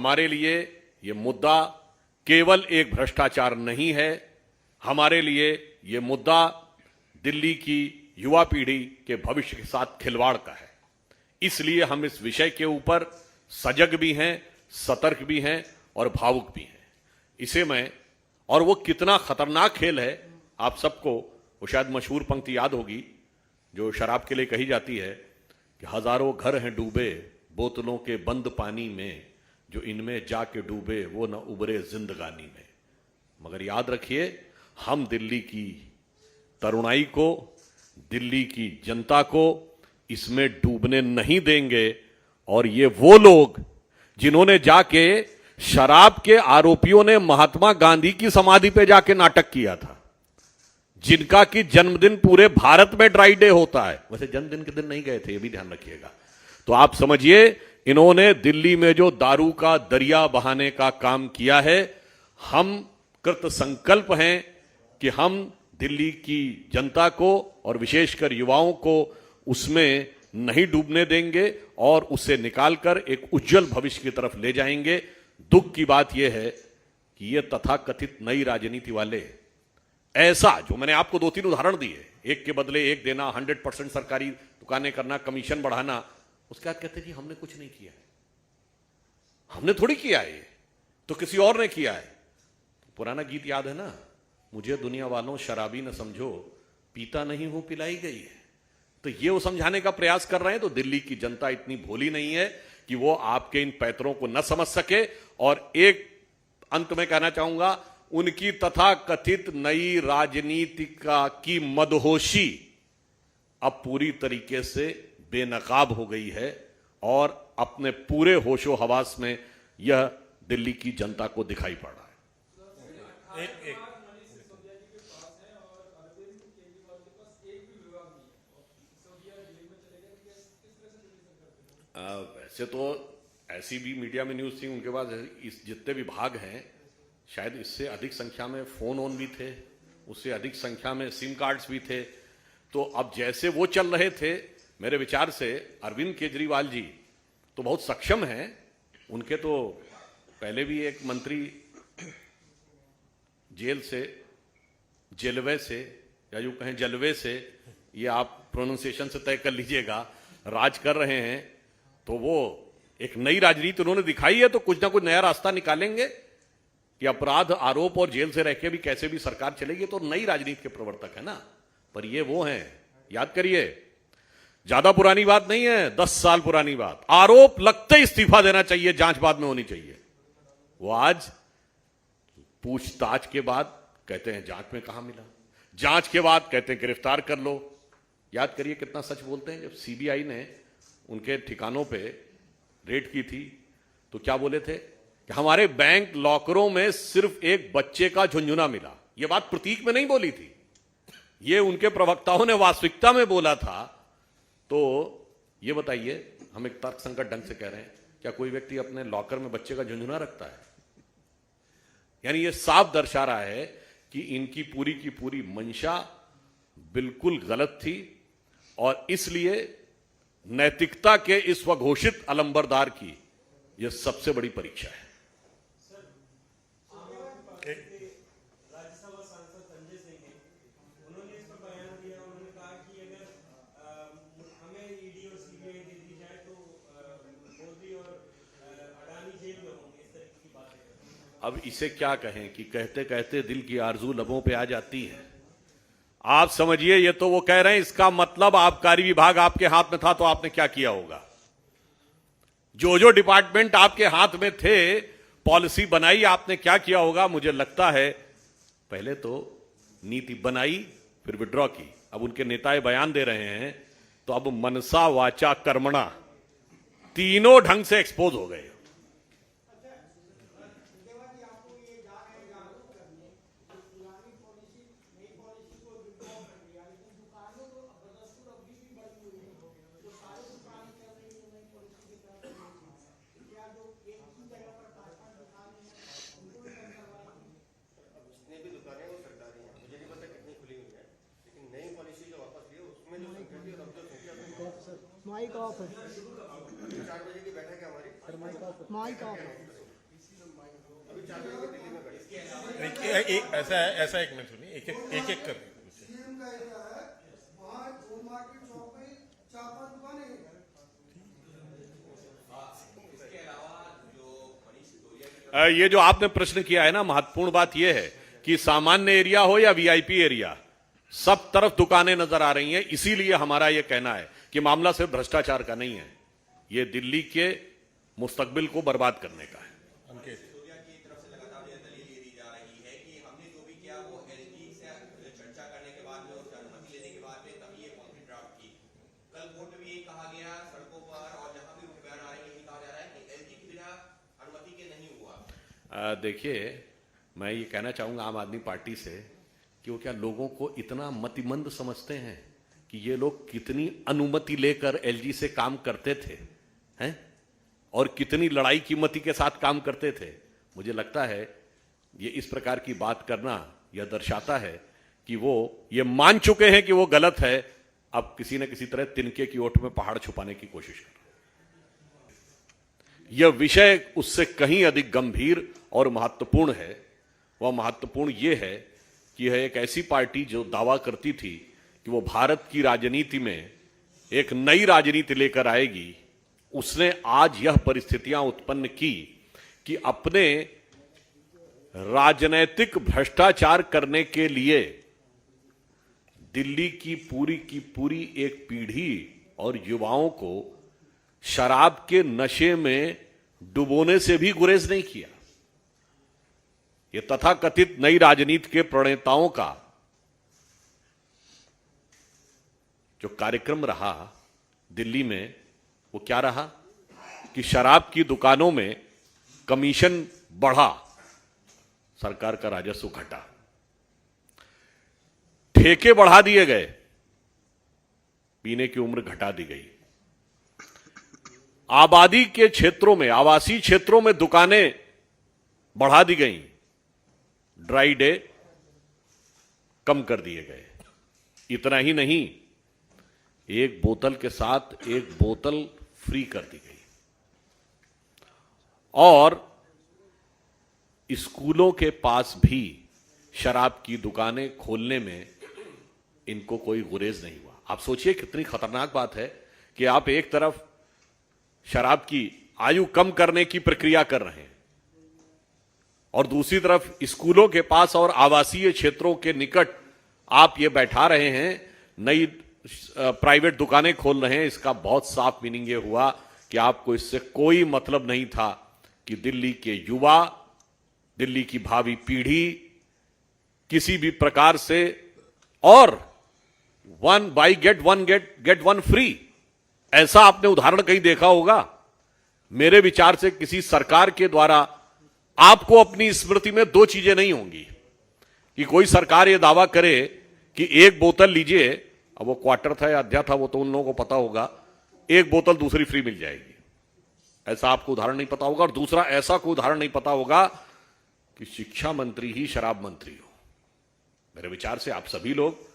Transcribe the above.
हमारे लिए ये मुद्दा केवल एक भ्रष्टाचार नहीं है, हमारे लिए ये मुद्दा दिल्ली की युवा पीढ़ी के भविष्य के साथ खिलवाड़ का है। इसलिए हम इस विषय के ऊपर सजग भी हैं, सतर्क भी हैं और भावुक भी हैं। इसे मैं, और वो कितना खतरनाक खेल है, आप सबको वो शायद मशहूर पंक्ति याद होगी जो शराब के लिए कही जाती है कि हजारों घर हैं डूबे बोतलों के बंद पानी में, जो इनमें जाके डूबे वो न उबरे जिंदगानी में। मगर याद रखिए, हम दिल्ली की तरुणाई को, दिल्ली की जनता को इसमें डूबने नहीं देंगे। और ये वो लोग जिन्होंने जाके, शराब के आरोपियों ने महात्मा गांधी की समाधि पे जाके नाटक किया था, जिनका कि जन्मदिन पूरे भारत में ड्राई डे होता है, वैसे जन्मदिन के दिन नहीं गए थे, ये भी ध्यान रखिएगा। तो आप समझिए, इन्होंने दिल्ली में जो दारू का दरिया बहाने का काम किया है, हम कृत संकल्प हैं कि हम दिल्ली की जनता को और विशेषकर युवाओं को उसमें नहीं डूबने देंगे और उसे निकालकर एक उज्जवल भविष्य की तरफ ले जाएंगे। दुख की बात यह है कि ये तथाकथित नई राजनीति वाले, ऐसा जो मैंने आपको 2-3 उदाहरण दिए, एक के बदले एक देना, 100% सरकारी दुकानें करना, कमीशन बढ़ाना, उसके बाद कहते जी हमने कुछ नहीं किया है। हमने थोड़ी किया है, तो किसी और ने किया है। पुराना गीत याद है ना, मुझे दुनिया वालों शराबी न समझो, पीता नहीं हूं पिलाई गई है। तो ये वो समझाने का प्रयास कर रहे हैं। तो दिल्ली की जनता इतनी भोली नहीं है कि वो आपके इन पैतरों को न समझ सके। और एक अंत में कहना चाहूंगा, उनकी तथाकथित नई राजनीति की मदहोशी अब पूरी तरीके से बेनकाब हो गई है और अपने पूरे होशो हवास में यह दिल्ली की जनता को दिखाई पड़ रहा है। वैसे तो ऐसी भी मीडिया में न्यूज थी, उनके पास इस जितने भी भाग हैं, शायद इससे अधिक संख्या में फोन ऑन भी थे, उससे अधिक संख्या में सिम कार्ड्स भी थे। तो अब जैसे वो चल रहे थे, मेरे विचार से अरविंद केजरीवाल जी तो बहुत सक्षम हैं। उनके तो पहले भी एक मंत्री जेल से, जेलवे से, या यूं कहें जलवे से, ये आप प्रोनाउंसिएशन से तय कर लीजिएगा, राज कर रहे हैं। तो वो एक नई राजनीति उन्होंने दिखाई है, तो कुछ ना कुछ नया रास्ता निकालेंगे कि अपराध, आरोप और जेल से रह के भी कैसे भी सरकार चलेगी। तो नई राजनीति के प्रवर्तक है ना। पर ये वो हैं, याद करिए, ज्यादा पुरानी बात नहीं है, 10 साल पुरानी बात। आरोप लगते ही इस्तीफा देना चाहिए, जांच बाद में होनी चाहिए। वो आज पूछताछ के बाद कहते हैं जांच में कहां मिला, जांच के बाद कहते हैं गिरफ्तार कर लो। याद करिए कितना सच बोलते हैं। जब सीबीआई ने उनके ठिकानों पे रेड की थी तो क्या बोले थे कि हमारे बैंक लॉकरों में सिर्फ एक बच्चे का झुंझुना मिला। यह बात प्रतीक में नहीं बोली थी, ये उनके प्रवक्ताओं ने वास्तविकता में बोला था। तो ये बताइए, हम एक तर्क संगत ढंग से कह रहे हैं, क्या कोई व्यक्ति अपने लॉकर में बच्चे का झुंझुना रखता है? यानी यह साफ दर्शा रहा है कि इनकी पूरी की पूरी मंशा बिल्कुल गलत थी और इसलिए नैतिकता के इस स्वघोषित अलंबरदार की यह सबसे बड़ी परीक्षा है। राज्यसभा सांसद संजय सिंह ने, उन्होंने इस पर बयान दिया। उन्होंने कहा कि अगर हमें ईडी और सीबीआई दे दी जाए तो मोदी और अडानी जेल में होंगे, इस तरह की बातें। अब इसे क्या कहें कि कहते कहते दिल की आरजू लबों पे आ जाती है। आप समझिए, ये तो वो कह रहे हैं, इसका मतलब आबकारी विभाग आपके हाथ में था तो आपने क्या किया होगा। जो जो डिपार्टमेंट आपके हाथ में थे, पॉलिसी बनाई, आपने क्या किया होगा। मुझे लगता है पहले तो नीति बनाई, फिर विड्रॉ की। अब उनके नेताएं बयान दे रहे हैं, तो अब मनसा वाचा कर्मणा तीनों ढंग से एक्सपोज हो गए। माइक ऑफ है। 4 बजे की बैठक है हमारी। सर माइक ऑफ है। माइक ऑफ है। ऐसा एक मिनट सुनिए, एक एक कर सीएम का एरिया है, वहाँ झूम मार्केट चौक में 4-5 दुकानें हैं। ये जो आपने प्रश्न किया है ना, महत्वपूर्ण बात यह है कि सामान्य एरिया हो या वीआईपी एरिया, सब तरफ दुकानें नजर आ रही हैं। इसीलिए हमारा यह कहना है कि मामला सिर्फ भ्रष्टाचार का नहीं है, यह दिल्ली के मुस्तकबिल को बर्बाद करने का है। अंकित, देखिए, मैं ये कहना चाहूंगा आम आदमी पार्टी से कि वो क्या लोगों को इतना मतिमंद समझते हैं कि ये लोग कितनी अनुमति लेकर एलजी से काम करते थे हैं, और कितनी लड़ाई कीमती के साथ काम करते थे। मुझे लगता है ये इस प्रकार की बात करना यह दर्शाता है कि वो ये मान चुके हैं कि वो गलत है, अब किसी न किसी तरह तिनके की ओट में पहाड़ छुपाने की कोशिश कर रहे हैं। यह विषय उससे कहीं अधिक गंभीर और महत्वपूर्ण है। वह महत्वपूर्ण यह है कि यह एक ऐसी पार्टी जो दावा करती थी कि वो भारत की राजनीति में एक नई राजनीति लेकर आएगी, उसने आज यह परिस्थितियां उत्पन्न की कि अपने राजनैतिक भ्रष्टाचार करने के लिए दिल्ली की पूरी एक पीढ़ी और युवाओं को शराब के नशे में डुबोने से भी गुरेज नहीं किया। यह तथाकथित नई राजनीति के प्रणेताओं का जो कार्यक्रम रहा दिल्ली में, वो क्या रहा कि शराब की दुकानों में कमीशन बढ़ा, सरकार का राजस्व घटा, ठेके बढ़ा दिए गए, पीने की उम्र घटा दी गई, आबादी के क्षेत्रों में, आवासीय क्षेत्रों में दुकानें बढ़ा दी गई, ड्राई डे कम कर दिए गए। इतना ही नहीं, एक बोतल के साथ एक बोतल फ्री कर दी गई, और स्कूलों के पास भी शराब की दुकानें खोलने में इनको कोई गुरेज नहीं हुआ। आप सोचिए कितनी खतरनाक बात है कि आप एक तरफ शराब की आयु कम करने की प्रक्रिया कर रहे हैं और दूसरी तरफ स्कूलों के पास और आवासीय क्षेत्रों के निकट आप ये बैठा रहे हैं, नई प्राइवेट दुकानें खोल रहे हैं। इसका बहुत साफ मीनिंग ये हुआ कि आपको इससे कोई मतलब नहीं था कि दिल्ली के युवा, दिल्ली की भावी पीढ़ी किसी भी प्रकार से, और one by get one free, ऐसा आपने उदाहरण कहीं देखा होगा? मेरे विचार से किसी सरकार के द्वारा आपको अपनी स्मृति में दो चीजें नहीं होंगी कि कोई सरकार यह दावा करे कि एक बोतल लीजिए, अब वो क्वार्टर था या अध्या था वो तो उन लोगों को पता होगा, एक बोतल दूसरी फ्री मिल जाएगी। ऐसा आपको उदाहरण नहीं पता होगा। और दूसरा, ऐसा कोई उदाहरण नहीं पता होगा कि शिक्षा मंत्री ही शराब मंत्री हो। मेरे विचार से आप सभी लोग